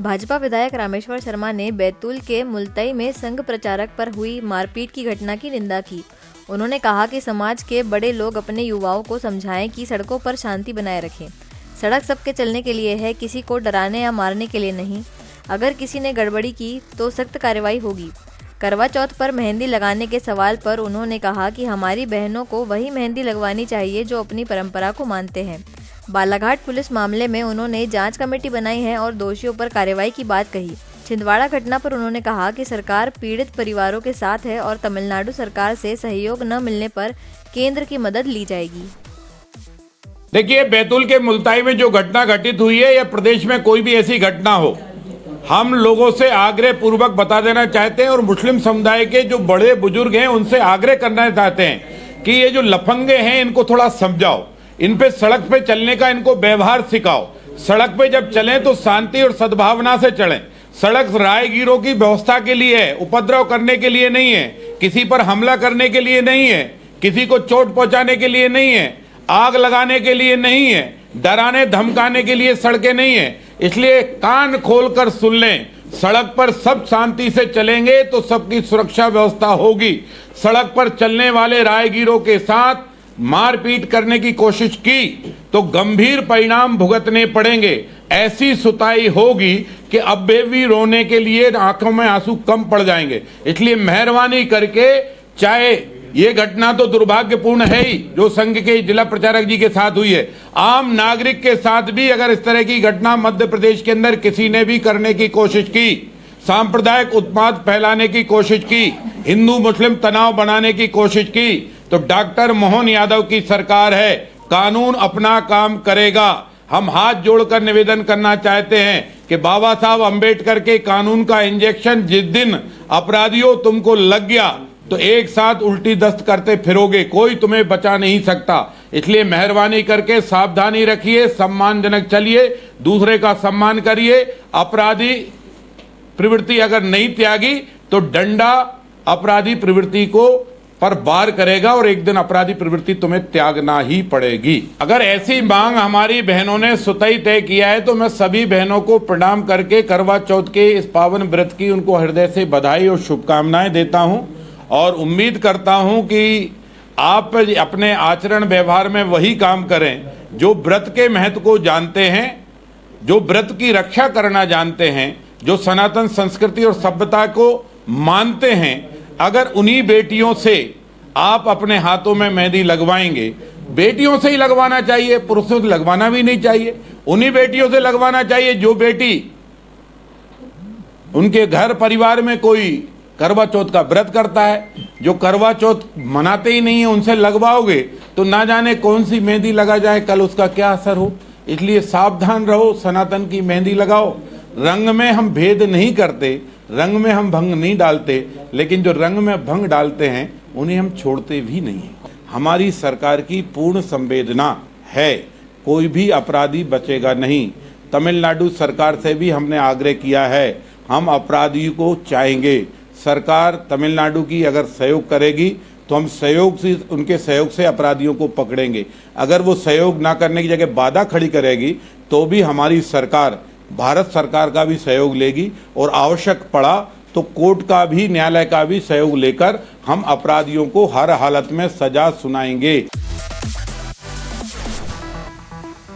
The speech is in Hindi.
भाजपा विधायक रामेश्वर शर्मा ने बैतूल के मुलतई में संघ प्रचारक पर हुई मारपीट की घटना की निंदा की। उन्होंने कहा कि समाज के बड़े लोग अपने युवाओं को समझाएं कि सड़कों पर शांति बनाए रखें। सड़क सबके चलने के लिए है, किसी को डराने या मारने के लिए नहीं। अगर किसी ने गड़बड़ी की तो सख्त कार्रवाई होगी। करवा चौथ पर मेहंदी लगाने के सवाल पर उन्होंने कहा कि हमारी बहनों को वही मेहंदी लगवानी चाहिए जो अपनी परंपरा को मानते हैं। बालाघाट पुलिस मामले में उन्होंने जांच कमेटी बनाई है और दोषियों पर कार्रवाई की बात कही। छिंदवाड़ा घटना पर उन्होंने कहा कि सरकार पीड़ित परिवारों के साथ है और तमिलनाडु सरकार से सहयोग न मिलने पर केंद्र की मदद ली जाएगी। देखिए, बैतूल के मुलताई में जो घटना घटित हुई है या प्रदेश में कोई भी ऐसी घटना हो, हम लोगों से आग्रह पूर्वक बता देना चाहते हैं और मुस्लिम समुदाय के जो बड़े बुजुर्ग हैं उनसे आग्रह करना चाहते हैं कि ये जो लफंगे हैं इनको थोड़ा समझाओ, इन पे सड़क पे चलने का इनको व्यवहार सिखाओ। सड़क पे जब चलें तो शांति और सद्भावना से चलें। सड़क राहगीरों की व्यवस्था के लिए है, उपद्रव करने के लिए नहीं है, किसी पर हमला करने के लिए नहीं है, किसी को चोट पहुंचाने के लिए नहीं है, आग लगाने के लिए नहीं है, डराने धमकाने के लिए सड़कें नहीं है। इसलिए कान खोलकर सुन लें, सड़क पर सब शांति से चलेंगे तो सबकी सुरक्षा व्यवस्था होगी। सड़क पर चलने वाले राहगीरों के साथ मारपीट करने की कोशिश की तो गंभीर परिणाम भुगतने पड़ेंगे। ऐसी सुताई होगी कि अब भी रोने के लिए आंखों में आंसू कम पड़ जाएंगे। इसलिए मेहरबानी करके, चाहे ये घटना तो दुर्भाग्यपूर्ण है ही जो संघ के जिला प्रचारक जी के साथ हुई है, आम नागरिक के साथ भी अगर इस तरह की घटना मध्य प्रदेश के अंदर किसी ने भी करने की कोशिश की, सांप्रदायिक उत्पाद फैलाने की कोशिश की, हिंदू मुस्लिम तनाव बनाने की कोशिश की, तो डॉक्टर मोहन यादव की सरकार है, कानून अपना काम करेगा। हम हाथ जोड़कर निवेदन करना चाहते हैं कि बाबा साहब अंबेडकर के कानून का इंजेक्शन जिस दिन अपराधियों तुमको लग गया तो एक साथ उल्टी दस्त करते फिरोगे, कोई तुम्हें बचा नहीं सकता। इसलिए मेहरबानी करके सावधानी रखिए, सम्मानजनक चलिए, दूसरे का सम्मान करिए। अपराधी प्रवृत्ति अगर नहीं त्यागी तो डंडा अपराधी प्रवृत्ति को पर वार करेगा और एक दिन अपराधी प्रवृत्ति तुम्हें त्यागना ही पड़ेगी। अगर ऐसी मांग हमारी बहनों ने सुतई तय किया है तो मैं सभी बहनों को प्रणाम करके करवा चौथ के इस पावन व्रत की उनको हृदय से बधाई और शुभकामनाएं देता हूं और उम्मीद करता हूं कि आप अपने आचरण व्यवहार में वही काम करें जो व्रत के महत्व को जानते हैं, जो व्रत की रक्षा करना जानते हैं, जो सनातन संस्कृति और सभ्यता को मानते हैं। अगर उन्हीं बेटियों से आप अपने हाथों में मेहंदी लगवाएंगे, बेटियों से ही लगवाना चाहिए, पुरुषों से लगवाना भी नहीं चाहिए, उन्हीं बेटियों से लगवाना चाहिए जो बेटी उनके घर परिवार में कोई करवा चौथ का व्रत करता है। जो करवा चौथ मनाते ही नहीं है उनसे लगवाओगे तो ना जाने कौन सी मेहंदी लगा जाए, कल उसका क्या असर हो। इसलिए सावधान रहो, सनातन की मेहंदी लगाओ। रंग में हम भेद नहीं करते, रंग में हम भंग नहीं डालते, लेकिन जो रंग में भंग डालते हैं उन्हें हम छोड़ते भी नहीं। हमारी सरकार की पूर्ण संवेदना है, कोई भी अपराधी बचेगा नहीं। तमिलनाडु सरकार से भी हमने आग्रह किया है, हम अपराधियों को चाहेंगे। सरकार तमिलनाडु की अगर सहयोग करेगी तो हम सहयोग से, उनके सहयोग से अपराधियों को पकड़ेंगे। अगर वो सहयोग ना करने की जगह बाधा खड़ी करेगी तो भी हमारी सरकार भारत सरकार का भी सहयोग लेगी और आवश्यक पड़ा तो कोर्ट का भी, न्यायालय का भी सहयोग लेकर हम अपराधियों को हर हालत में सजा सुनाएंगे।